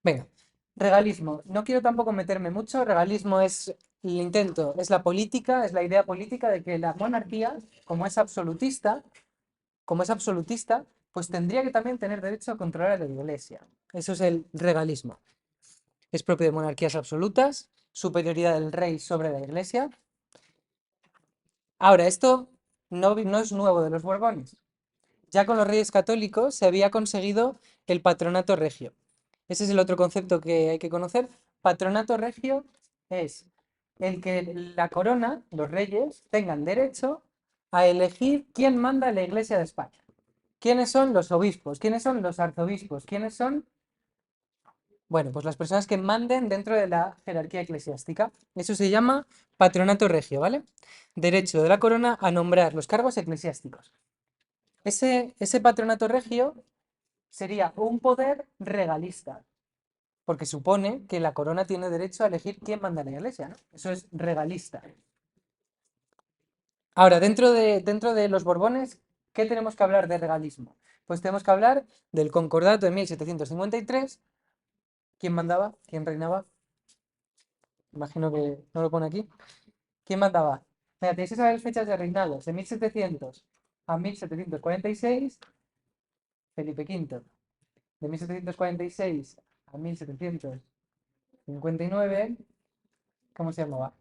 Venga, regalismo. No quiero tampoco meterme mucho. Regalismo es el intento, es la política, es la idea política de que la monarquía, como es absolutista, pues tendría que también tener derecho a controlar a la iglesia. Eso es el regalismo. Es propio de monarquías absolutas, superioridad del rey sobre la iglesia. Ahora, esto no es nuevo de los Borbones. Ya con los reyes católicos se había conseguido el patronato regio. Ese es el otro concepto que hay que conocer. Patronato regio es el que la corona, los reyes, tengan derecho a elegir quién manda en la Iglesia de España. ¿Quiénes son los obispos? ¿Quiénes son los arzobispos? ¿Quiénes son, bueno, pues las personas que manden dentro de la jerarquía eclesiástica? Eso se llama patronato regio, ¿vale? Derecho de la corona a nombrar los cargos eclesiásticos. Ese patronato regio sería un poder regalista, porque supone que la corona tiene derecho a elegir quién manda en la iglesia, ¿no? Eso es regalista. Ahora, dentro de los Borbones, ¿qué tenemos que hablar de regalismo? Pues tenemos que hablar del Concordato de 1753. ¿Quién mandaba? ¿Quién reinaba? Imagino que no lo pone aquí. ¿Quién mandaba? Mira, tenéis que saber fechas de reinados. De 1700 a 1746, Felipe V. De 1746 a 1759, ¿cómo se llamaba?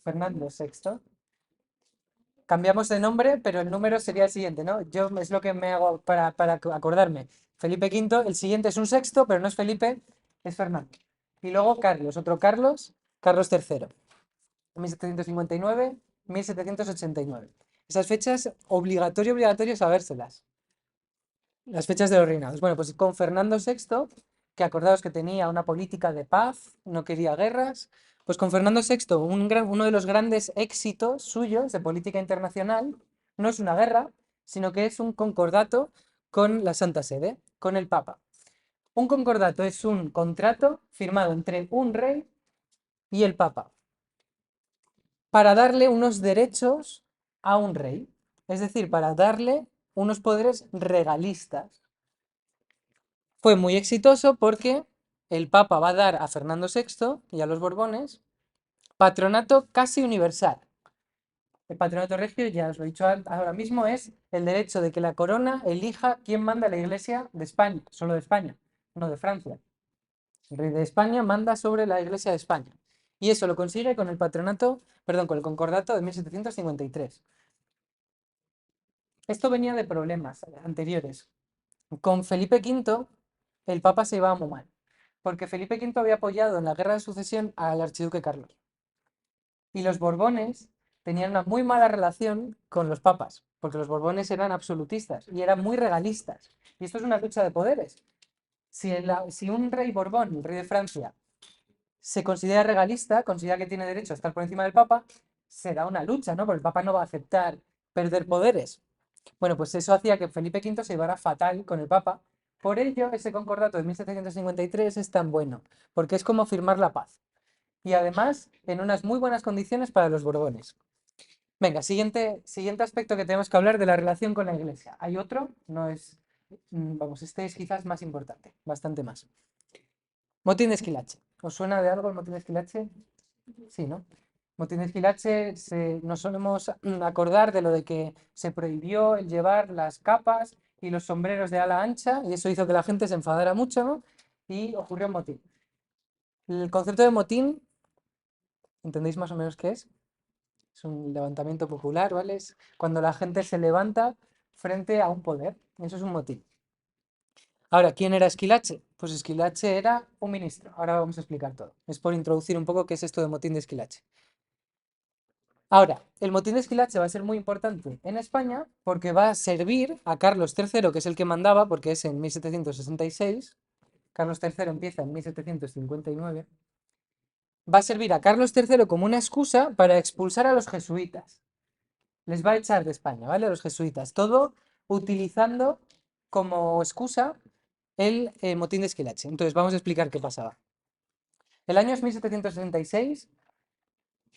Fernando VI. Cambiamos de nombre, pero el número sería el siguiente, ¿no? Yo es lo que me hago para acordarme. Felipe V, el siguiente es un sexto, pero no es Felipe, es Fernando. Y luego Carlos, otro Carlos, Carlos III, 1759, 1789. Esas fechas, obligatorio sabérselas. Las fechas de los reinados. Bueno, pues con Fernando VI, que acordaos que tenía una política de paz, no quería guerras, pues con Fernando VI, uno de los grandes éxitos suyos de política internacional no es una guerra, sino que es un concordato con la Santa Sede, con el Papa. Un concordato es un contrato firmado entre un rey y el Papa para darle unos derechos a un rey, es decir, para darle unos poderes regalistas. Fue muy exitoso porque el Papa va a dar a Fernando VI y a los Borbones patronato casi universal. El patronato regio, ya os lo he dicho ahora mismo, es el derecho de que la corona elija quién manda a la Iglesia de España, solo de España, no de Francia. El rey de España manda sobre la Iglesia de España. Y eso lo consigue con el patronato, perdón, con el concordato de 1753. Esto venía de problemas anteriores. Con Felipe V, el Papa se iba muy mal, porque Felipe V había apoyado en la guerra de sucesión al archiduque Carlos. Y los Borbones tenían una muy mala relación con los papas, porque los Borbones eran absolutistas y eran muy regalistas. Y esto es una lucha de poderes. Si un rey Borbón, el rey de Francia, se considera regalista, considera que tiene derecho a estar por encima del Papa, será una lucha, ¿no? Porque el Papa no va a aceptar perder poderes. Bueno, pues eso hacía que Felipe V se llevara fatal con el Papa. Por ello, ese concordato de 1753 es tan bueno, porque es como firmar la paz. Y además, en unas muy buenas condiciones para los Borbones. Venga, siguiente aspecto que tenemos que hablar de la relación con la Iglesia. Hay otro, no es, vamos, este es quizás más importante, bastante más. Motín de Esquilache. ¿Os suena de algo el motín de Esquilache? Sí, ¿no? Motín de Esquilache, nos solemos acordar de lo de que se prohibió el llevar las capas y los sombreros de ala ancha y eso hizo que la gente se enfadara mucho, ¿no? Y ocurrió un motín. El concepto de motín, ¿entendéis más o menos qué es? Es un levantamiento popular, ¿vale? Es cuando la gente se levanta frente a un poder. Eso es un motín. Ahora, ¿quién era Esquilache? Pues Esquilache era un ministro. Ahora vamos a explicar todo. Es por introducir un poco qué es esto de motín de Esquilache. Ahora, el motín de Esquilache va a ser muy importante en España porque va a servir a Carlos III, que es el que mandaba, porque es en 1766. Carlos III empieza en 1759. Va a servir a Carlos III como una excusa para expulsar a los jesuitas. Les va a echar de España, ¿vale? A los jesuitas. Todo utilizando como excusa el motín de Esquilache. Entonces, vamos a explicar qué pasaba. El año es 1766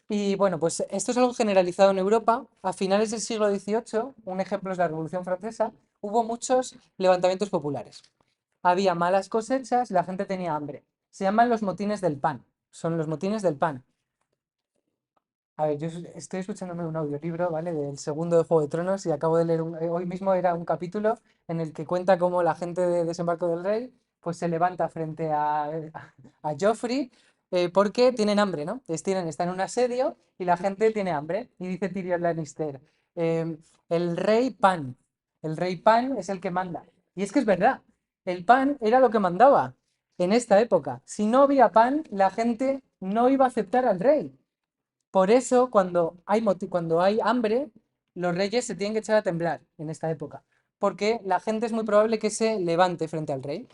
y bueno, pues esto es algo generalizado en Europa. A finales del siglo XVIII, un ejemplo es la Revolución Francesa, hubo muchos levantamientos populares. había malas cosechas, la gente tenía hambre. Se llaman los motines del pan. Son los motines del pan. A ver, yo estoy escuchándome un audiolibro, ¿vale? Del segundo de Juego de Tronos y acabo de leer, hoy mismo era un capítulo en el que cuenta cómo la gente de Desembarco del Rey pues se levanta frente a Joffrey porque tienen hambre, ¿no? Están en un asedio y la gente tiene hambre. Y dice Tyrion Lannister, em, el rey pan, el rey pan es el que manda. Y es que es verdad, el pan era lo que mandaba en esta época. Si no había pan, la gente no iba a aceptar al rey. Por eso, cuando hay hambre, los reyes se tienen que echar a temblar en esta época, porque la gente es muy probable que se levante frente al rey.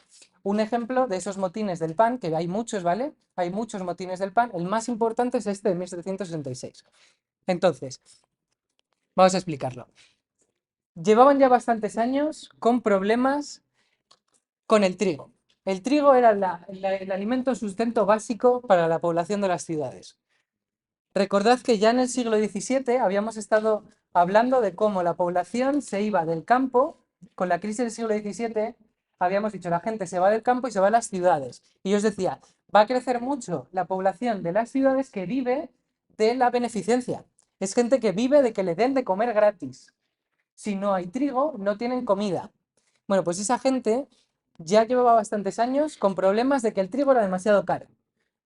Un ejemplo de esos motines del pan, que hay muchos, ¿vale? Hay muchos motines del pan. El más importante es este de 1766. Entonces, vamos a explicarlo. Llevaban ya bastantes años con problemas con el trigo. El trigo era el alimento sustento básico para la población de las ciudades. Recordad que ya en el siglo XVII habíamos estado hablando de cómo la población se iba del campo, con la crisis del siglo XVII, habíamos dicho, la gente se va del campo y se va a las ciudades. Y yo os decía, va a crecer mucho la población de las ciudades que vive de la beneficencia. Es gente que vive de que le den de comer gratis. Si no hay trigo, no tienen comida. Bueno, pues esa gente ya llevaba bastantes años con problemas de que el trigo era demasiado caro.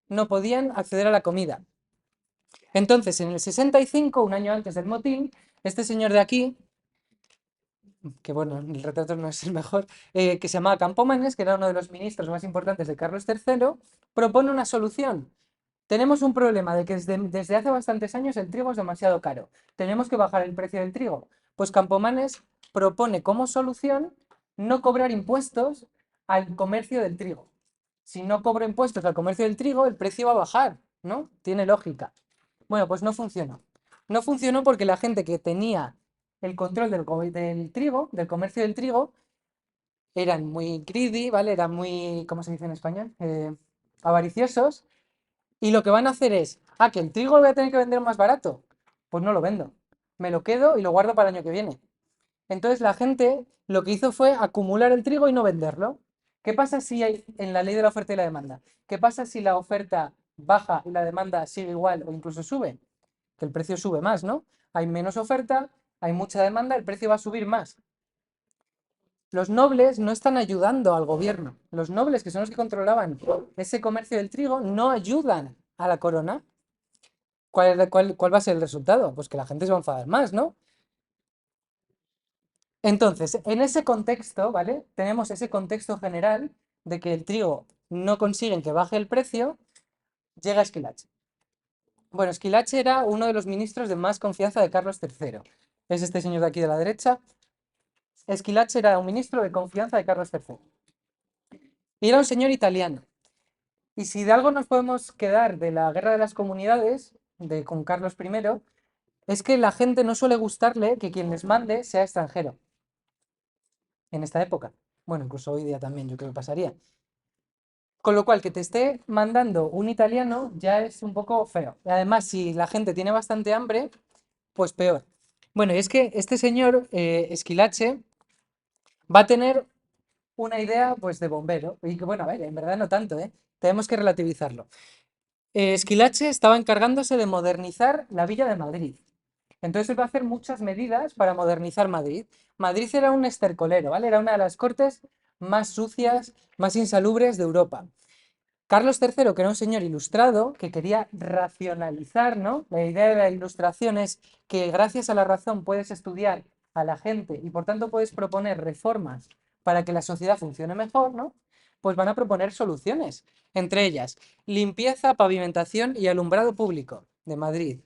No podían acceder a la comida. Entonces, en el 65, un año antes del motín, este señor de aquí, que bueno, el retrato no es el mejor, que se llamaba Campomanes, que era uno de los ministros más importantes de Carlos III, propone una solución. Tenemos un problema de que desde hace bastantes años el trigo es demasiado caro. Tenemos que bajar el precio del trigo. Pues Campomanes propone como solución no cobrar impuestos al comercio del trigo. Si no cobro impuestos al comercio del trigo, el precio va a bajar, ¿no? Tiene lógica. Bueno, pues no funcionó. No funcionó porque la gente que tenía el control del trigo, del comercio del trigo, eran muy greedy, ¿vale? Eran muy, ¿cómo se dice en español? Avariciosos. Y lo que van a hacer es, que el trigo lo voy a tener que vender más barato. Pues no lo vendo. Me lo quedo y lo guardo para el año que viene. Entonces la gente lo que hizo fue acumular el trigo y no venderlo. ¿Qué pasa si hay en la ley de la oferta y la demanda? ¿Qué pasa si la oferta baja y la demanda sigue igual o incluso sube? Que el precio sube más, ¿no? Hay menos oferta, hay mucha demanda, el precio va a subir más. Los nobles no están ayudando al gobierno. Los nobles, que son los que controlaban ese comercio del trigo, no ayudan a la corona. ¿Cuál va a ser el resultado? Pues que la gente se va a enfadar más, ¿no? Entonces, en ese contexto, ¿vale? Tenemos ese contexto general de que el trigo no consiguen que baje el precio, llega Esquilache. Bueno, Esquilache era uno de los ministros de más confianza de Carlos III. Es este señor de aquí de la derecha. Esquilache era un ministro de confianza de Carlos III. Y era un señor italiano. Y si de algo nos podemos quedar de la Guerra de las Comunidades, con Carlos I, es que la gente no suele gustarle que quien les mande sea extranjero en esta época. Bueno, incluso hoy día también yo creo que pasaría. Con lo cual, que te esté mandando un italiano ya es un poco feo. Y además, si la gente tiene bastante hambre, pues peor. Bueno, y es que este señor, Esquilache, va a tener una idea pues de bombero. Y que bueno, a ver, en verdad no tanto, ¿eh? Tenemos que relativizarlo. Esquilache estaba encargándose de modernizar la villa de Madrid. Entonces él va a hacer muchas medidas para modernizar Madrid. Madrid era un estercolero, ¿vale? Era una de las cortes más sucias, más insalubres de Europa. Carlos III, que era un señor ilustrado, que quería racionalizar, ¿no? La idea de la ilustración es que gracias a la razón puedes estudiar a la gente y por tanto puedes proponer reformas para que la sociedad funcione mejor, ¿no? Pues van a proponer soluciones, entre ellas limpieza, pavimentación y alumbrado público de Madrid,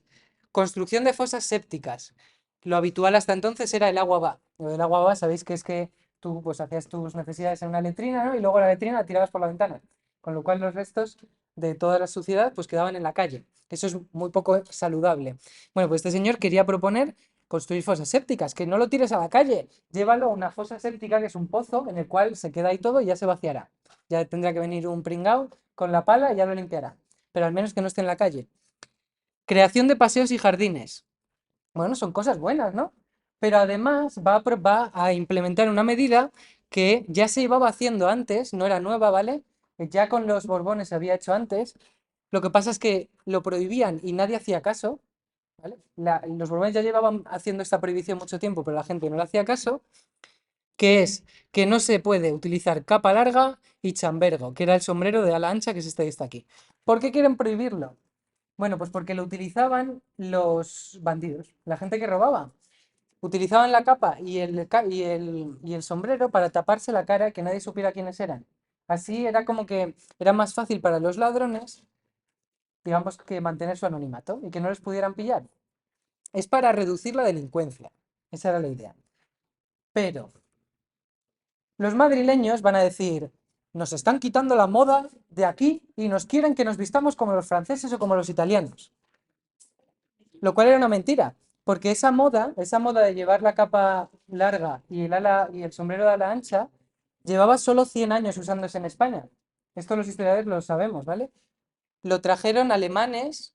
construcción de fosas sépticas. Lo habitual hasta entonces era el agua va. Lo del agua va, sabéis que es que tú pues hacías tus necesidades en una letrina, ¿no? Y luego la letrina la tirabas por la ventana, con lo cual los restos de toda la suciedad pues quedaban en la calle. Eso es muy poco saludable. Bueno, pues este señor quería proponer construir fosas sépticas, que no lo tires a la calle, llévalo a una fosa séptica que es un pozo en el cual se queda ahí todo y ya se vaciará. Ya tendrá que venir un pringao con la pala y ya lo limpiará, pero al menos que no esté en la calle. Creación de paseos y jardines. Bueno, son cosas buenas, ¿no? Pero además va a implementar una medida que ya se llevaba haciendo antes, no era nueva, ¿vale? Ya con los Borbones se había hecho antes. Lo que pasa es que lo prohibían y nadie hacía caso, ¿vale? Los Borbones ya llevaban haciendo esta prohibición mucho tiempo, pero la gente no le hacía caso, que es que no se puede utilizar capa larga y chambergo, que era el sombrero de ala ancha que es este que está aquí. ¿Por qué quieren prohibirlo? Bueno, pues porque lo utilizaban los bandidos, la gente que robaba. Utilizaban la capa y el sombrero para taparse la cara, que nadie supiera quiénes eran. Así era como que era más fácil para los ladrones, digamos, que mantener su anonimato y que no les pudieran pillar. Es para reducir la delincuencia. Esa era la idea. Pero los madrileños van a decir, nos están quitando la moda de aquí y nos quieren que nos vistamos como los franceses o como los italianos. Lo cual era una mentira, porque esa moda de llevar la capa larga y el sombrero de ala ancha, llevaba solo 100 años usándose en España. Esto los historiadores lo sabemos, ¿vale? Lo trajeron alemanes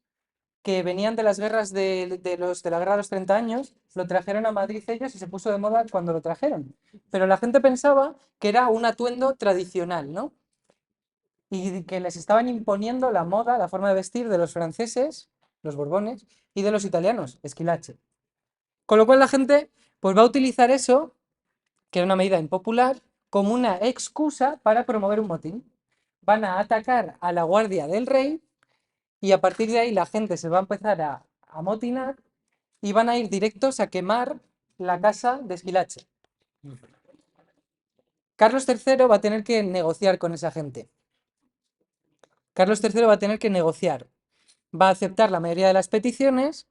que venían de las guerras de la guerra de los 30 años, lo trajeron a Madrid ellos y se puso de moda cuando lo trajeron. Pero la gente pensaba que era un atuendo tradicional, ¿no? Y que les estaban imponiendo la moda, la forma de vestir de los franceses, los Borbones, y de los italianos, Esquilache. Con lo cual la gente pues va a utilizar eso, que era una medida impopular, como una excusa para promover un motín. Van a atacar a la guardia del rey y a partir de ahí la gente se va a empezar a amotinar y van a ir directos a quemar la casa de Esquilache. Carlos III va a tener que negociar con esa gente. Carlos III va a tener que negociar. Va a aceptar la mayoría de las peticiones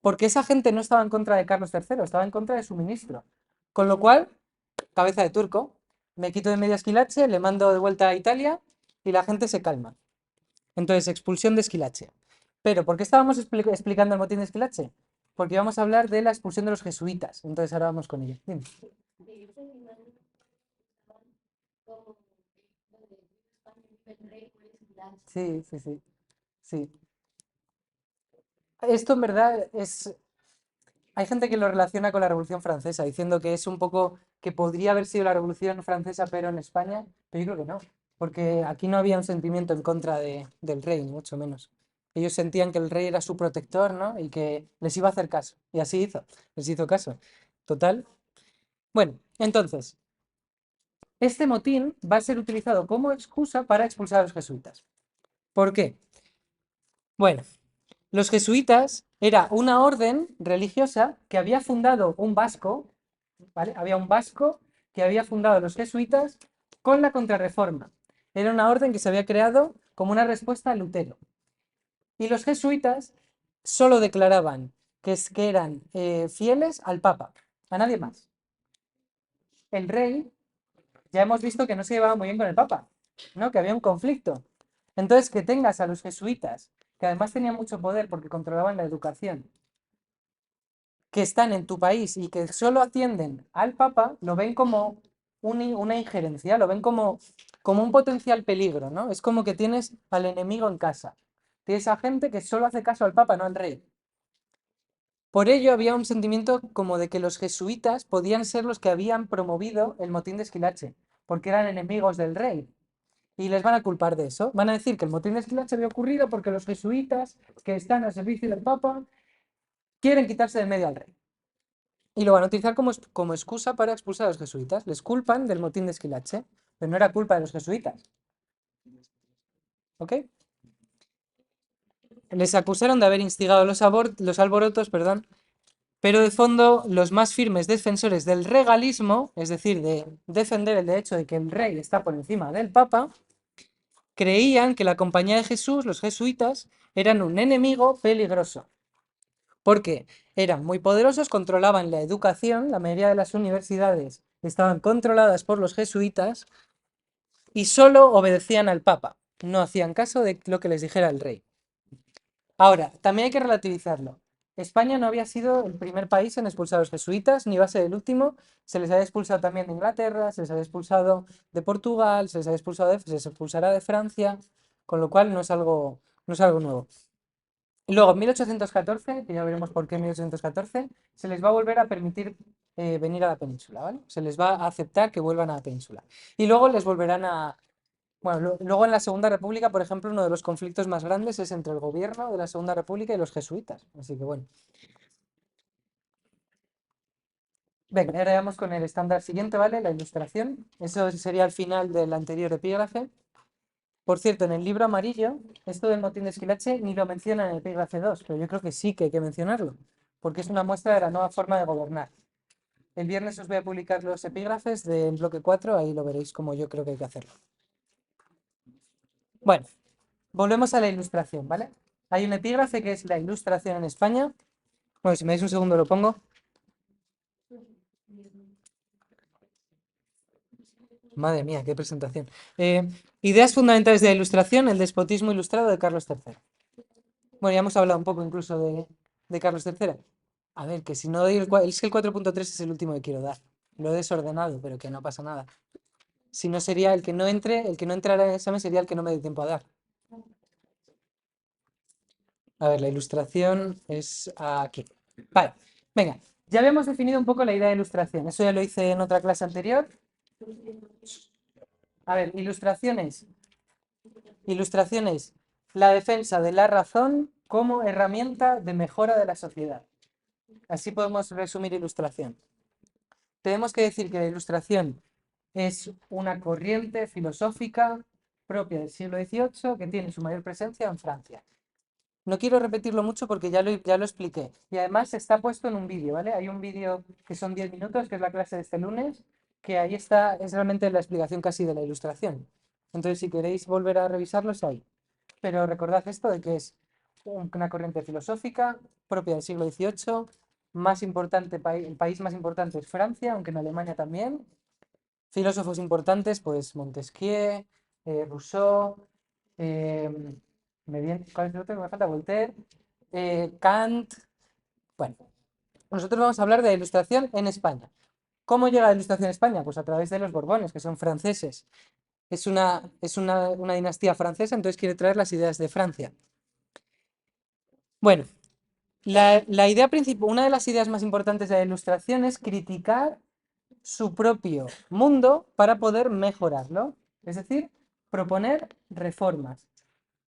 porque esa gente no estaba en contra de Carlos III, estaba en contra de su ministro. Con lo cual, cabeza de turco, me quito de medio a Esquilache, le mando de vuelta a Italia y la gente se calma. Entonces, expulsión de Esquilache. Pero, ¿por qué estábamos explicando el motín de Esquilache? Porque vamos a hablar de la expulsión de los jesuitas. Entonces, ahora vamos con ello. Dime. Sí, sí, sí. Sí. Esto en verdad es. Hay gente que lo relaciona con la Revolución Francesa, diciendo que es un poco que podría haber sido la Revolución Francesa, pero en España, pero yo creo que no, porque aquí no había un sentimiento en contra del rey, ni mucho menos. Ellos sentían que el rey era su protector, ¿no? Y que les iba a hacer caso. Y así hizo, les hizo caso. Total. Bueno, entonces, este motín va a ser utilizado como excusa para expulsar a los jesuitas. ¿Por qué? Bueno, los jesuitas era una orden religiosa que había fundado un vasco, ¿vale? Había un vasco que había fundado los jesuitas con la Contrarreforma. Era una orden que se había creado como una respuesta a Lutero. Y los jesuitas solo declaraban que eran fieles al Papa, a nadie más. El rey, ya hemos visto que no se llevaba muy bien con el Papa, ¿no? Que había un conflicto. Entonces, que tengas a los jesuitas, que además tenían mucho poder porque controlaban la educación, que están en tu país y que solo atienden al Papa, lo ven como una injerencia, lo ven como un potencial peligro, ¿no? Es como que tienes al enemigo en casa. Tienes a gente que solo hace caso al Papa, no al rey. Por ello había un sentimiento como de que los jesuitas podían ser los que habían promovido el motín de Esquilache, porque eran enemigos del rey. Y les van a culpar de eso. Van a decir que el motín de Esquilache había ocurrido porque los jesuitas, que están al servicio del Papa, quieren quitarse de medio al rey. Y lo van a utilizar como excusa para expulsar a los jesuitas. Les culpan del motín de Esquilache, pero no era culpa de los jesuitas. ¿Ok? Les acusaron de haber instigado los alborotos, perdón, pero de fondo los más firmes defensores del regalismo, es decir, de defender el derecho de que el rey está por encima del papa, creían que la compañía de Jesús, los jesuitas, eran un enemigo peligroso, porque eran muy poderosos, controlaban la educación, la mayoría de las universidades estaban controladas por los jesuitas y solo obedecían al papa, no hacían caso de lo que les dijera el rey. Ahora, también hay que relativizarlo. España no había sido el primer país en expulsar a los jesuitas, ni va a ser el último. Se les había expulsado también de Inglaterra, se les había expulsado de Portugal, se les expulsará de Francia, con lo cual no es algo nuevo. Y luego, en 1814, que ya veremos por qué en 1814, se les va a volver a permitir venir a la península, ¿vale? Se les va a aceptar que vuelvan a la península. Y luego les volverán a... Bueno, luego en la Segunda República, por ejemplo, uno de los conflictos más grandes es entre el gobierno de la Segunda República y los jesuitas. Así que bueno. Venga, ahora vamos con el estándar siguiente, ¿vale? La ilustración. Eso sería el final del anterior epígrafe. Por cierto, en el libro amarillo, esto del motín de Esquilache ni lo menciona en el epígrafe 2, pero yo creo que sí que hay que mencionarlo, porque es una muestra de la nueva forma de gobernar. El viernes os voy a publicar los epígrafes del bloque 4, ahí lo veréis como yo creo que hay que hacerlo. Bueno, volvemos a la ilustración, ¿vale? Hay un epígrafe que es la ilustración en España. Bueno, si me dais un segundo lo pongo. Madre mía, qué presentación. Ideas fundamentales de la ilustración, el despotismo ilustrado de Carlos III. Bueno, ya hemos hablado un poco incluso de Carlos III. A ver, que si no doy es que el 4.3 es el último que quiero dar. Lo he desordenado, pero que no pasa nada. Si no sería el que no entre, el que no entrara en el examen sería el que no me dé tiempo a dar. A ver, la ilustración es aquí. Vale, venga. Ya habíamos definido un poco la idea de ilustración. Eso ya lo hice en otra clase anterior. A ver, ilustraciones. Ilustraciones. La defensa de la razón como herramienta de mejora de la sociedad. Así podemos resumir ilustración. Tenemos que decir que la ilustración es una corriente filosófica propia del siglo XVIII que tiene su mayor presencia en Francia. No quiero repetirlo mucho porque ya lo expliqué. Y además está puesto en un vídeo, ¿vale? Hay un vídeo que son 10 minutos, que es la clase de este lunes, que ahí está, es realmente la explicación casi de la ilustración. Entonces, si queréis volver a revisarlo, es ahí. Pero recordad esto de que es una corriente filosófica propia del siglo XVIII, más importante, el país más importante es Francia, aunque en Alemania también. Filósofos importantes, pues Montesquieu, Rousseau, eh, ¿cuál es el otro que me falta? Voltaire, Kant. Bueno, nosotros vamos a hablar de la ilustración en España. ¿Cómo llega la ilustración a España? Pues a través de los Borbones, que son franceses. Es una dinastía francesa, entonces quiere traer las ideas de Francia. Bueno, la idea principal, una de las ideas más importantes de la ilustración es criticar su propio mundo para poder mejorarlo. Es decir, proponer reformas.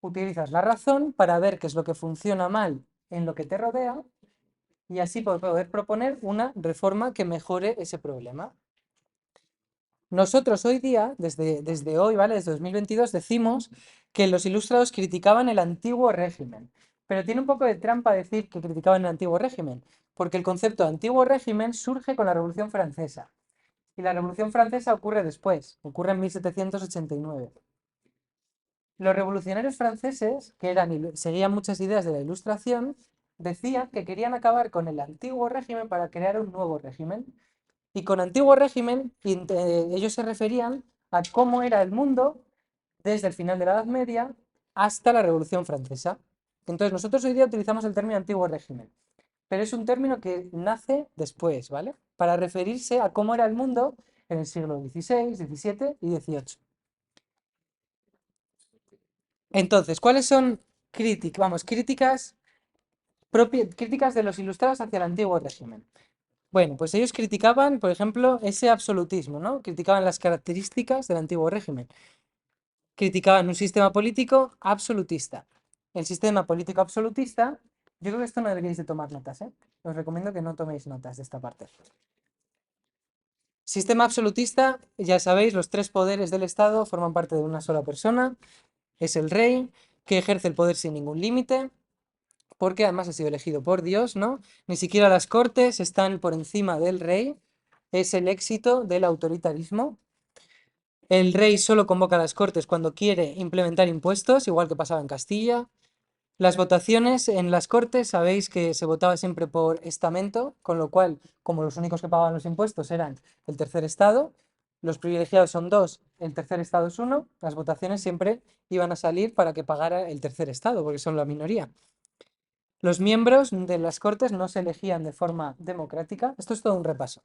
Utilizas la razón para ver qué es lo que funciona mal en lo que te rodea y así poder proponer una reforma que mejore ese problema. Nosotros hoy día, desde hoy, ¿vale? Desde 2022, decimos que los ilustrados criticaban el antiguo régimen. Pero tiene un poco de trampa decir que criticaban el antiguo régimen, porque el concepto de antiguo régimen surge con la Revolución Francesa. Y la Revolución Francesa ocurre después, ocurre en 1789. Los revolucionarios franceses, que seguían muchas ideas de la Ilustración, decían que querían acabar con el antiguo régimen para crear un nuevo régimen. Y con antiguo régimen, ellos se referían a cómo era el mundo desde el final de la Edad Media hasta la Revolución Francesa. Entonces nosotros hoy día utilizamos el término antiguo régimen, pero es un término que nace después, ¿vale? Para referirse a cómo era el mundo en el siglo XVI, XVII y XVIII. Entonces, ¿cuáles son críticas de los ilustrados hacia el antiguo régimen? Bueno, pues ellos criticaban, por ejemplo, ese absolutismo, ¿no? Criticaban las características del antiguo régimen. Criticaban un sistema político absolutista. El sistema político absolutista, yo creo que esto no deberíais de tomar notas, ¿eh? Os recomiendo que no toméis notas de esta parte. Sistema absolutista, ya sabéis, los tres poderes del Estado forman parte de una sola persona. Es el rey, que ejerce el poder sin ningún límite, porque además ha sido elegido por Dios, ¿no? Ni siquiera las cortes están por encima del rey. Es el éxito del autoritarismo. El rey solo convoca a las cortes cuando quiere implementar impuestos, igual que pasaba en Castilla. Las votaciones en las cortes, sabéis que se votaba siempre por estamento, con lo cual, como los únicos que pagaban los impuestos eran el tercer estado, los privilegiados son dos, el tercer estado es uno, las votaciones siempre iban a salir para que pagara el tercer estado, porque son la minoría. Los miembros de las cortes no se elegían de forma democrática. Esto es todo un repaso.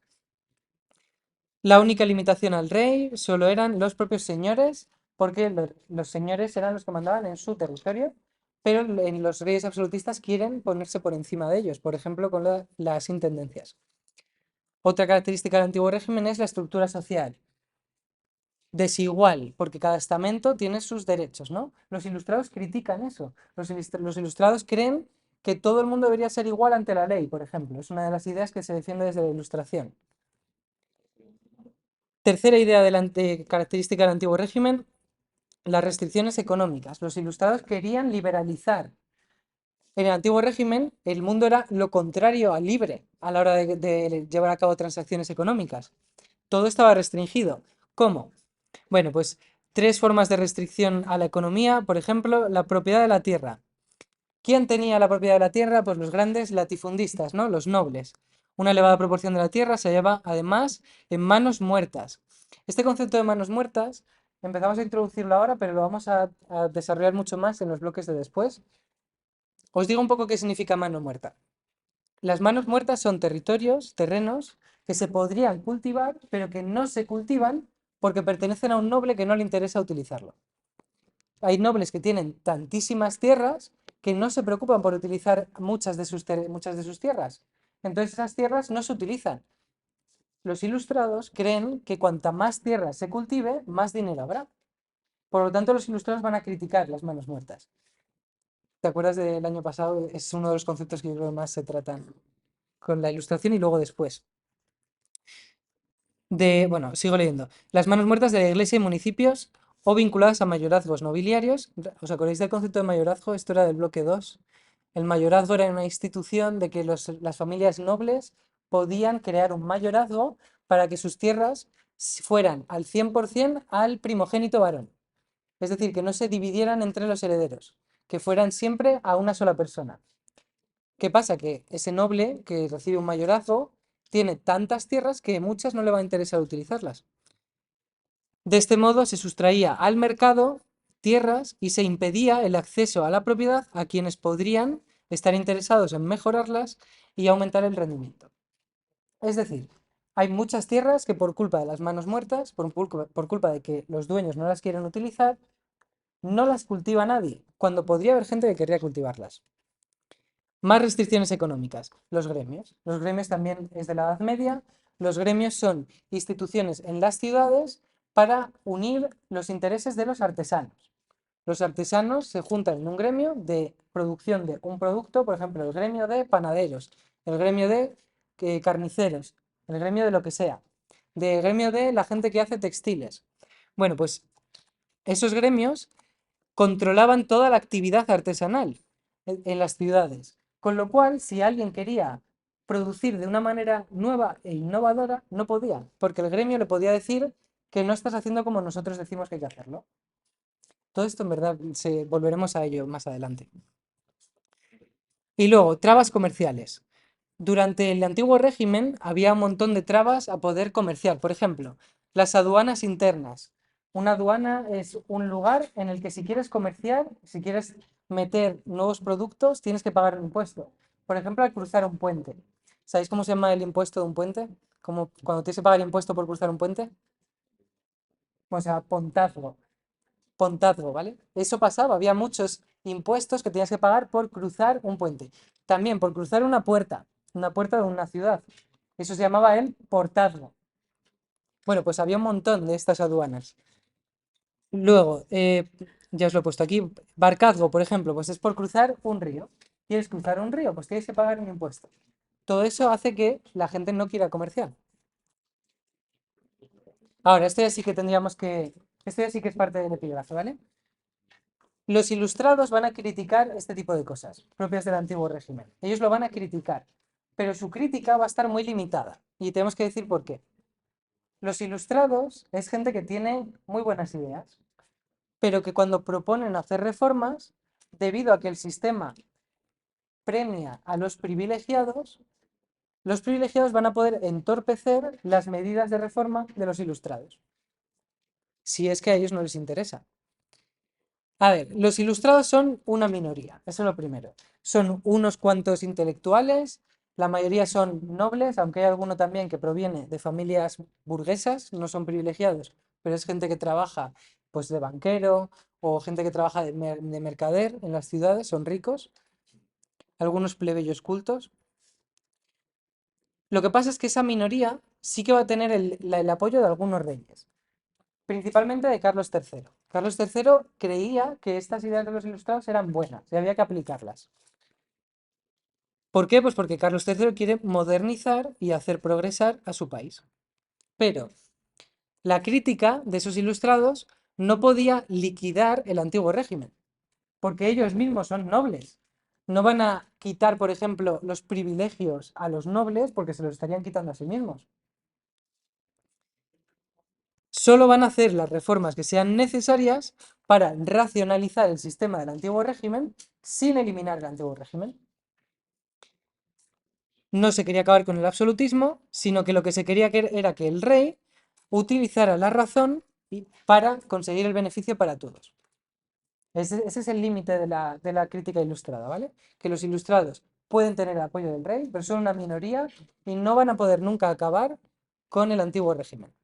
La única limitación al rey solo eran los propios señores, porque los señores eran los que mandaban en su territorio, pero los reyes absolutistas quieren ponerse por encima de ellos, por ejemplo, con las intendencias. Otra característica del antiguo régimen es la estructura social. Desigual, porque cada estamento tiene sus derechos, ¿no? Los ilustrados critican eso. Los ilustrados creen que todo el mundo debería ser igual ante la ley, por ejemplo. Es una de las ideas que se defiende desde la Ilustración. Tercera idea característica del antiguo régimen, las restricciones económicas. Los ilustrados querían liberalizar. En el antiguo régimen, el mundo era lo contrario al libre a la hora de llevar a cabo transacciones económicas. Todo estaba restringido. ¿Cómo? Bueno, pues tres formas de restricción a la economía. Por ejemplo, la propiedad de la tierra. ¿Quién tenía la propiedad de la tierra? Pues los grandes latifundistas, ¿no? Los nobles. Una elevada proporción de la tierra se hallaba además en manos muertas. Este concepto de manos muertas empezamos a introducirlo ahora, pero lo vamos a desarrollar mucho más en los bloques de después. Os digo un poco qué significa mano muerta. Las manos muertas son territorios, terrenos, que se podrían cultivar, pero que no se cultivan porque pertenecen a un noble que no le interesa utilizarlo. Hay nobles que tienen tantísimas tierras que no se preocupan por utilizar muchas de sus tierras. Entonces esas tierras no se utilizan. Los ilustrados creen que cuanta más tierra se cultive, más dinero habrá. Por lo tanto, los ilustrados van a criticar las manos muertas. ¿Te acuerdas del año pasado? Es uno de los conceptos que yo creo que más se tratan con la ilustración y luego después. Bueno, sigo leyendo. Las manos muertas de la iglesia y municipios o vinculadas a mayorazgos nobiliarios. ¿Os acordáis del concepto de mayorazgo? Esto era del bloque 2. El mayorazgo era una institución de que las familias nobles podían crear un mayorazgo para que sus tierras fueran al 100% al primogénito varón. Es decir, que no se dividieran entre los herederos, que fueran siempre a una sola persona. ¿Qué pasa? Que ese noble que recibe un mayorazgo tiene tantas tierras que muchas no le va a interesar utilizarlas. De este modo se sustraía al mercado tierras y se impedía el acceso a la propiedad a quienes podrían estar interesados en mejorarlas y aumentar el rendimiento. Es decir, hay muchas tierras que por culpa de las manos muertas, por culpa de que los dueños no las quieren utilizar, no las cultiva nadie, cuando podría haber gente que querría cultivarlas. Más restricciones económicas. Los gremios. Los gremios también es de la Edad Media. Los gremios son instituciones en las ciudades para unir los intereses de los artesanos. Los artesanos se juntan en un gremio de producción de un producto, por ejemplo, el gremio de panaderos, el gremio de carniceros, el gremio de lo que sea, del gremio de la gente que hace textiles. Bueno, pues esos gremios controlaban toda la actividad artesanal en las ciudades. Con lo cual, si alguien quería producir de una manera nueva e innovadora, no podía, porque el gremio le podía decir que no estás haciendo como nosotros decimos que hay que hacerlo. Todo esto en verdad volveremos a ello más adelante. Y luego, trabas comerciales. Durante el antiguo régimen había un montón de trabas a poder comerciar. Por ejemplo, las aduanas internas. Una aduana es un lugar en el que si quieres comerciar, si quieres meter nuevos productos, tienes que pagar un impuesto. Por ejemplo, al cruzar un puente. ¿Sabéis cómo se llama el impuesto de un puente? Como cuando tienes que pagar impuesto por cruzar un puente. O sea, pontazgo. Pontazgo, ¿vale? Eso pasaba, había muchos impuestos que tenías que pagar por cruzar un puente. También por cruzar una puerta de una ciudad. Eso se llamaba el portazgo. Bueno, pues había un montón de estas aduanas. Luego, ya os lo he puesto aquí, barcazgo, por ejemplo, pues es por cruzar un río. ¿Quieres cruzar un río? Pues tienes que pagar un impuesto. Todo eso hace que la gente no quiera comerciar. Ahora, esto ya sí que tendríamos que... Esto ya sí que es parte del epígrafe, ¿vale? Los ilustrados van a criticar este tipo de cosas, propias del antiguo régimen. Ellos lo van a criticar, pero su crítica va a estar muy limitada. Y tenemos que decir por qué. Los ilustrados es gente que tiene muy buenas ideas, pero que cuando proponen hacer reformas, debido a que el sistema premia a los privilegiados van a poder entorpecer las medidas de reforma de los ilustrados, si es que a ellos no les interesa. A ver, los ilustrados son una minoría, eso es lo primero. Son unos cuantos intelectuales, la mayoría son nobles, aunque hay alguno también que proviene de familias burguesas, no son privilegiados, pero es gente que trabaja pues de banquero o gente que trabaja de mercader en las ciudades, son ricos, algunos plebeyos cultos. Lo que pasa es que esa minoría sí que va a tener el apoyo de algunos reyes, principalmente de Carlos III. Carlos III creía que estas ideas de los ilustrados eran buenas y había que aplicarlas. ¿Por qué? Pues porque Carlos III quiere modernizar y hacer progresar a su país. Pero la crítica de esos ilustrados no podía liquidar el antiguo régimen, porque ellos mismos son nobles. No van a quitar, por ejemplo, los privilegios a los nobles porque se los estarían quitando a sí mismos. Solo van a hacer las reformas que sean necesarias para racionalizar el sistema del antiguo régimen sin eliminar el antiguo régimen. No se quería acabar con el absolutismo, sino que lo que se quería era que el rey utilizara la razón para conseguir el beneficio para todos. Ese es el límite de la crítica ilustrada, ¿vale? Que los ilustrados pueden tener el apoyo del rey, pero son una minoría y no van a poder nunca acabar con el antiguo régimen.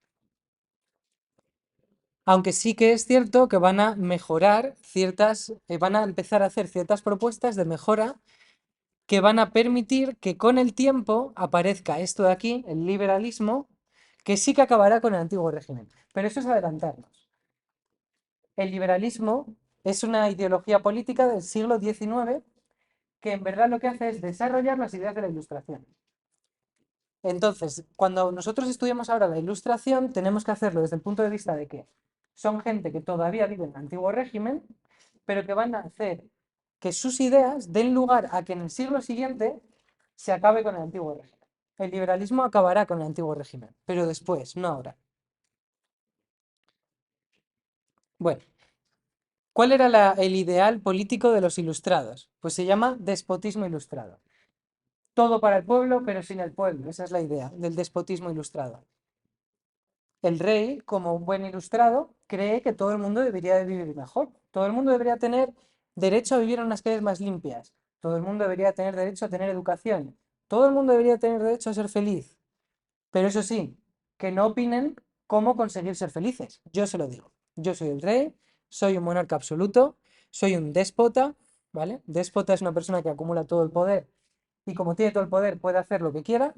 Aunque sí que es cierto que van a mejorar ciertas, van a empezar a hacer ciertas propuestas de mejora que van a permitir que con el tiempo aparezca esto de aquí, el liberalismo, que sí que acabará con el antiguo régimen. Pero eso es adelantarnos. El liberalismo es una ideología política del siglo XIX que en verdad lo que hace es desarrollar las ideas de la Ilustración. Entonces, cuando nosotros estudiamos ahora la Ilustración, tenemos que hacerlo desde el punto de vista de que son gente que todavía vive en el antiguo régimen, pero que van a hacer que sus ideas den lugar a que en el siglo siguiente se acabe con el antiguo régimen. El liberalismo acabará con el antiguo régimen, pero después, no ahora. Bueno, ¿cuál era el ideal político de los ilustrados? Pues se llama despotismo ilustrado. Todo para el pueblo, pero sin el pueblo. Esa es la idea del despotismo ilustrado. El rey, como un buen ilustrado, cree que todo el mundo debería de vivir mejor. Todo el mundo debería tener derecho a vivir en unas calles más limpias. Todo el mundo debería tener derecho a tener educación. Todo el mundo debería tener derecho a ser feliz. Pero eso sí, que no opinen cómo conseguir ser felices. Yo se lo digo. Yo soy el rey, soy un monarca absoluto, soy un déspota, ¿vale? Déspota es una persona que acumula todo el poder y como tiene todo el poder puede hacer lo que quiera,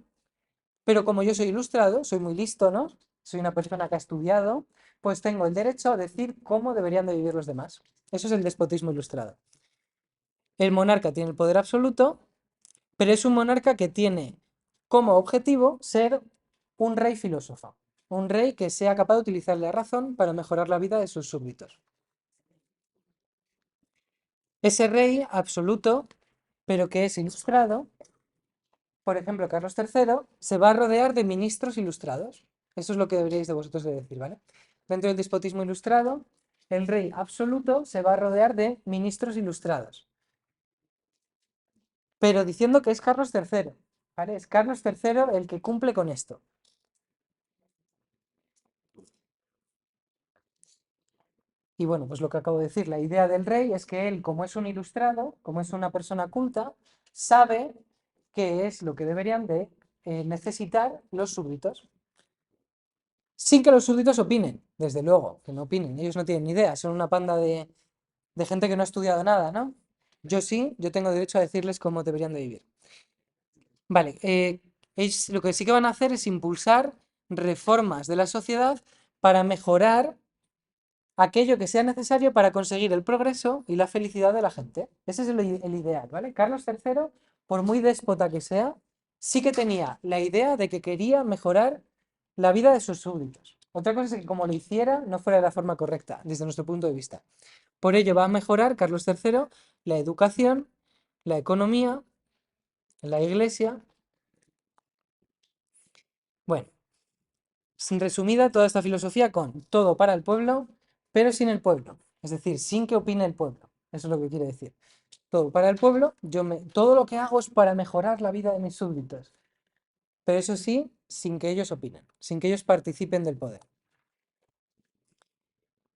pero como yo soy ilustrado, soy muy listo, ¿no? Soy una persona que ha estudiado, pues tengo el derecho a decir cómo deberían de vivir los demás. Eso es el despotismo ilustrado. El monarca tiene el poder absoluto, pero es un monarca que tiene como objetivo ser un rey filósofo, un rey que sea capaz de utilizar la razón para mejorar la vida de sus súbditos. Ese rey absoluto, pero que es ilustrado, por ejemplo, Carlos III, se va a rodear de ministros ilustrados. Eso es lo que deberíais de vosotros de decir, ¿vale? Dentro del despotismo ilustrado, el rey absoluto se va a rodear de ministros ilustrados. Pero diciendo que es Carlos III, ¿vale? Es Carlos III el que cumple con esto. Y bueno, pues lo que acabo de decir, la idea del rey es que él, como es un ilustrado, como es una persona culta, sabe qué es lo que deberían de necesitar los súbditos. Sin que los súbditos opinen, desde luego, que no opinen, ellos no tienen ni idea, son una panda de gente que no ha estudiado nada, ¿no? Yo sí, yo tengo derecho a decirles cómo deberían de vivir. Vale, lo que sí que van a hacer es impulsar reformas de la sociedad para mejorar aquello que sea necesario para conseguir el progreso y la felicidad de la gente. Ese es el ideal, ¿vale? Carlos III, por muy déspota que sea, sí que tenía la idea de que quería mejorar la vida de sus súbditos. Otra cosa es que como lo hiciera no fuera de la forma correcta, desde nuestro punto de vista. Por ello va a mejorar Carlos III la educación, la economía, la iglesia. Bueno, sin resumida toda esta filosofía con todo para el pueblo, pero sin el pueblo. Es decir, sin que opine el pueblo. Eso es lo que quiere decir. Todo para el pueblo, todo lo que hago es para mejorar la vida de mis súbditos. Pero eso sí, sin que ellos opinen, sin que ellos participen del poder.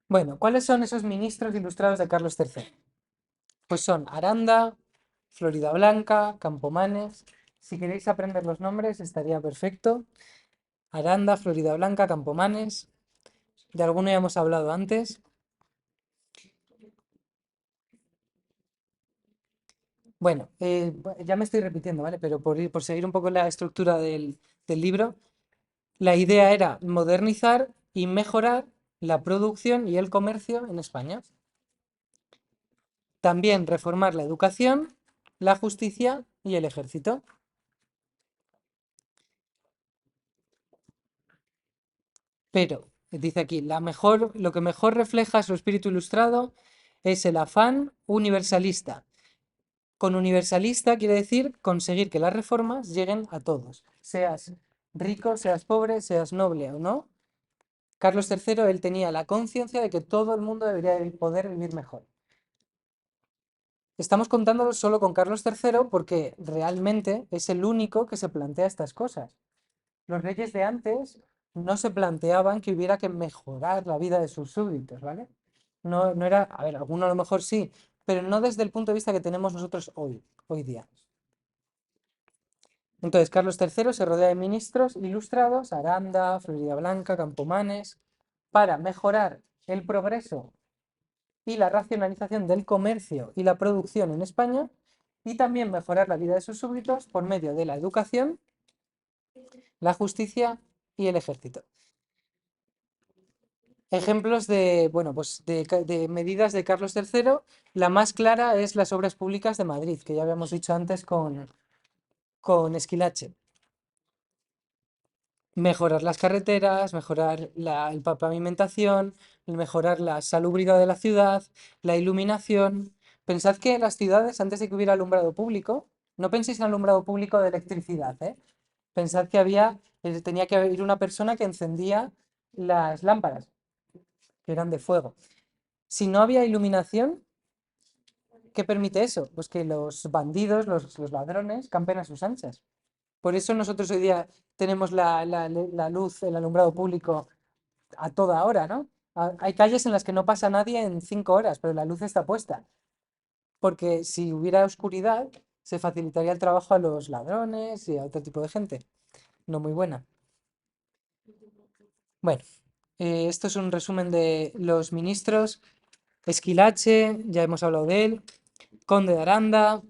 Bueno, ¿cuáles son esos ministros ilustrados de Carlos III? Pues son Aranda, Floridablanca, Campomanes. Si queréis aprender los nombres, estaría perfecto. Aranda, Floridablanca, Campomanes. De alguno ya hemos hablado antes. Bueno, ya me estoy repitiendo, ¿vale? Pero por seguir un poco la estructura del libro, la idea era modernizar y mejorar la producción y el comercio en España. También reformar la educación, la justicia y el ejército. Pero, dice aquí, lo que mejor refleja su espíritu ilustrado es el afán universalista. Con universalista quiere decir conseguir que las reformas lleguen a todos, seas rico, seas pobre, seas noble o no. Carlos III, él tenía la conciencia de que todo el mundo debería poder vivir mejor. Estamos contándolo solo con Carlos III porque realmente es el único que se plantea estas cosas. Los reyes de antes no se planteaban que hubiera que mejorar la vida de sus súbditos, ¿vale? No, no era, a ver, alguno a lo mejor sí, pero no desde el punto de vista que tenemos nosotros hoy día. Entonces, Carlos III se rodea de ministros ilustrados, Aranda, Floridablanca, Campomanes, para mejorar el progreso y la racionalización del comercio y la producción en España y también mejorar la vida de sus súbditos por medio de la educación, la justicia y el ejército. Ejemplos de, bueno, pues de medidas de Carlos III, la más clara es las obras públicas de Madrid, que ya habíamos dicho antes con Esquilache. Mejorar las carreteras, mejorar la pavimentación, mejorar la salubridad de la ciudad, la iluminación. Pensad que las ciudades, antes de que hubiera alumbrado público, no penséis en alumbrado público de electricidad, ¿eh? Pensad que tenía que haber una persona que encendía las lámparas, que eran de fuego. Si no había iluminación, ¿qué permite eso? Pues que los bandidos, los ladrones, campen a sus anchas. Por eso nosotros hoy día tenemos la luz, el alumbrado público a toda hora, ¿no? Hay calles en las que no pasa nadie en 5 horas, pero la luz está puesta. Porque si hubiera oscuridad, se facilitaría el trabajo a los ladrones y a otro tipo de gente. No muy buena. Bueno, esto es un resumen de los ministros. Esquilache, ya hemos hablado de él. Conde de Aranda,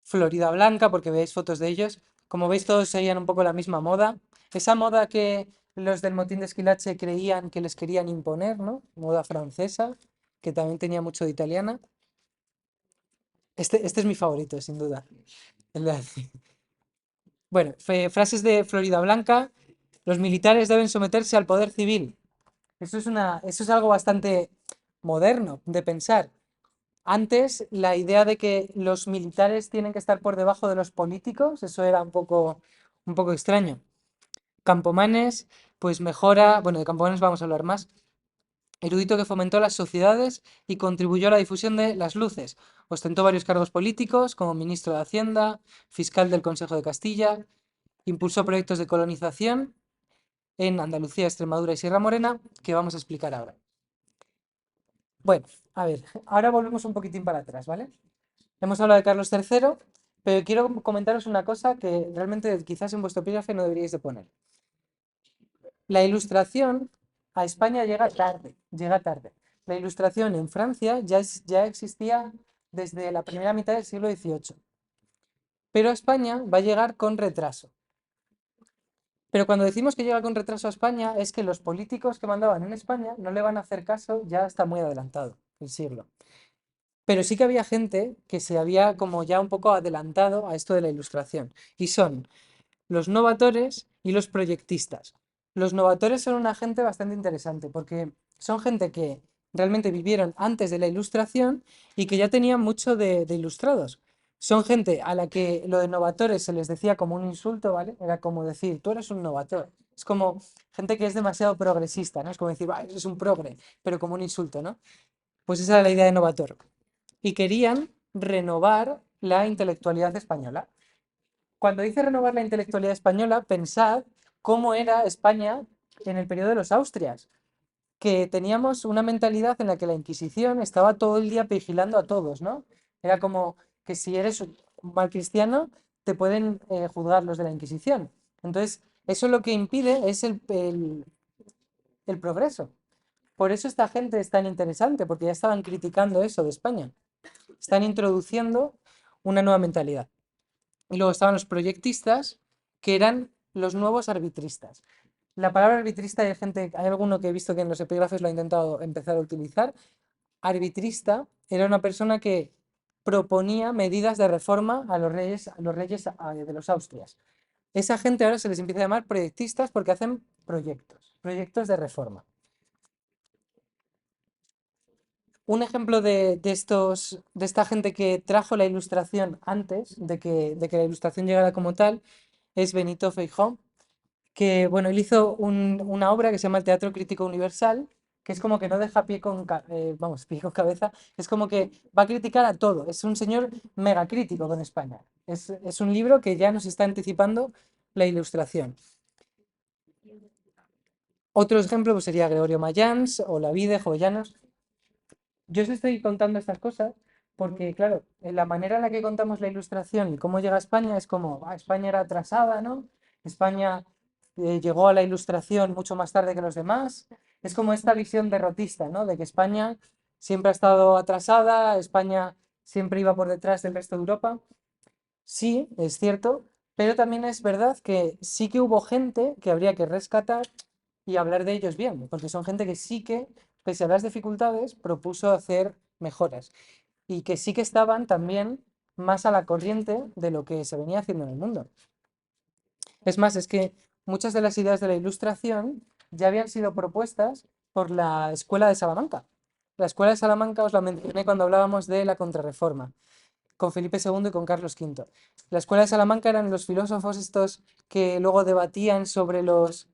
Florida Blanca, porque veis fotos de ellos. Como veis, todos seguían un poco la misma moda. Esa moda que los del motín de Esquilache creían que les querían imponer, ¿no? Moda francesa, que también tenía mucho de italiana. Este es mi favorito, sin duda. Bueno, frases de Florida Blanca. Los militares deben someterse al poder civil. Eso es algo bastante moderno de pensar. Antes, la idea de que los militares tienen que estar por debajo de los políticos, eso era un poco extraño. Campomanes, pues mejora, bueno, de Campomanes vamos a hablar más, erudito que fomentó las sociedades y contribuyó a la difusión de las luces. Ostentó varios cargos políticos, como ministro de Hacienda, fiscal del Consejo de Castilla, impulsó proyectos de colonización en Andalucía, Extremadura y Sierra Morena, que vamos a explicar ahora. Bueno, a ver, ahora volvemos un poquitín para atrás, ¿vale? Hemos hablado de Carlos III, pero quiero comentaros una cosa que realmente quizás en vuestro epígrafe no deberíais de poner. La ilustración a España llega tarde, llega tarde. La ilustración en Francia ya existía desde la primera mitad del siglo XVIII, pero a España va a llegar con retraso. Pero cuando decimos que llega con retraso a España es que los políticos que mandaban en España no le van a hacer caso, ya está muy adelantado el siglo. Pero sí que había gente que se había como ya un poco adelantado a esto de la ilustración. Y son los novatores y los proyectistas. Los novatores son una gente bastante interesante porque son gente que realmente vivieron antes de la ilustración y que ya tenían mucho de ilustrados. Son gente a la que lo de novatores se les decía como un insulto, ¿vale? Era como decir, tú eres un novator. Es como gente que es demasiado progresista, ¿no? Es como decir, eres un progre, pero como un insulto, ¿no? Pues esa era la idea de novator. Y querían renovar la intelectualidad española. Cuando dice renovar la intelectualidad española, pensad cómo era España en el periodo de los Austrias, que teníamos una mentalidad en la que la Inquisición estaba todo el día vigilando a todos, ¿no? Era como que si eres un mal cristiano, te pueden juzgar los de la Inquisición. Entonces, eso lo que impide es el progreso. Por eso esta gente es tan interesante, porque ya estaban criticando eso de España. están introduciendo una nueva mentalidad. Y luego estaban los proyectistas, que eran los nuevos arbitristas. La palabra arbitrista hay alguno que he visto que en los epígrafes lo ha intentado empezar a utilizar. Arbitrista era una persona que proponía medidas de reforma a los reyes de los Austrias. Esa gente ahora se les empieza a llamar proyectistas porque hacen proyectos de reforma. Un ejemplo de esta gente que trajo la ilustración antes de que la ilustración llegara como tal es Benito Feijóo, que bueno, él hizo una obra que se llama el Teatro Crítico Universal, que es como que no deja pie con cabeza, es como que va a criticar a todo, es un señor mega crítico con España. Es un libro que ya nos está anticipando la ilustración. Otro ejemplo pues, sería Gregorio Mayans o La Vida, Jovellanos. Yo os estoy contando estas cosas porque, claro, en la manera en la que contamos la ilustración y cómo llega a España es como, España era atrasada, ¿no? España llegó a la ilustración mucho más tarde que los demás. Es como esta visión derrotista, ¿no? De que España siempre ha estado atrasada, España siempre iba por detrás del resto de Europa. Sí, es cierto, pero también es verdad que sí que hubo gente que habría que rescatar y hablar de ellos bien, porque son gente que sí que, pese a las dificultades, propuso hacer mejoras y que sí que estaban también más a la corriente de lo que se venía haciendo en el mundo. Es más, es que muchas de las ideas de la Ilustración ya habían sido propuestas por la Escuela de Salamanca. La Escuela de Salamanca os la mencioné cuando hablábamos de la Contrarreforma con Felipe II y con Carlos V. La Escuela de Salamanca eran los filósofos estos que luego debatían sobre los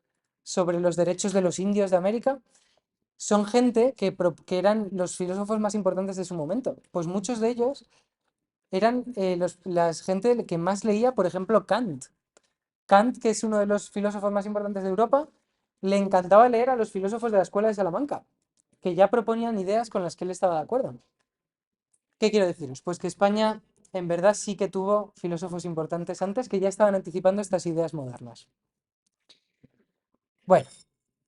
derechos de los indios de América. Son gente que eran los filósofos más importantes de su momento. Pues muchos de ellos eran la gente que más leía, por ejemplo, Kant. Kant, que es uno de los filósofos más importantes de Europa, le encantaba leer a los filósofos de la Escuela de Salamanca, que ya proponían ideas con las que él estaba de acuerdo. ¿Qué quiero deciros? Pues que España en verdad sí que tuvo filósofos importantes antes que ya estaban anticipando estas ideas modernas. Bueno,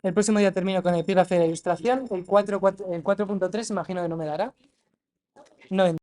el próximo día termino con el epígrafe de la ilustración, el 4.3 imagino que no me dará. No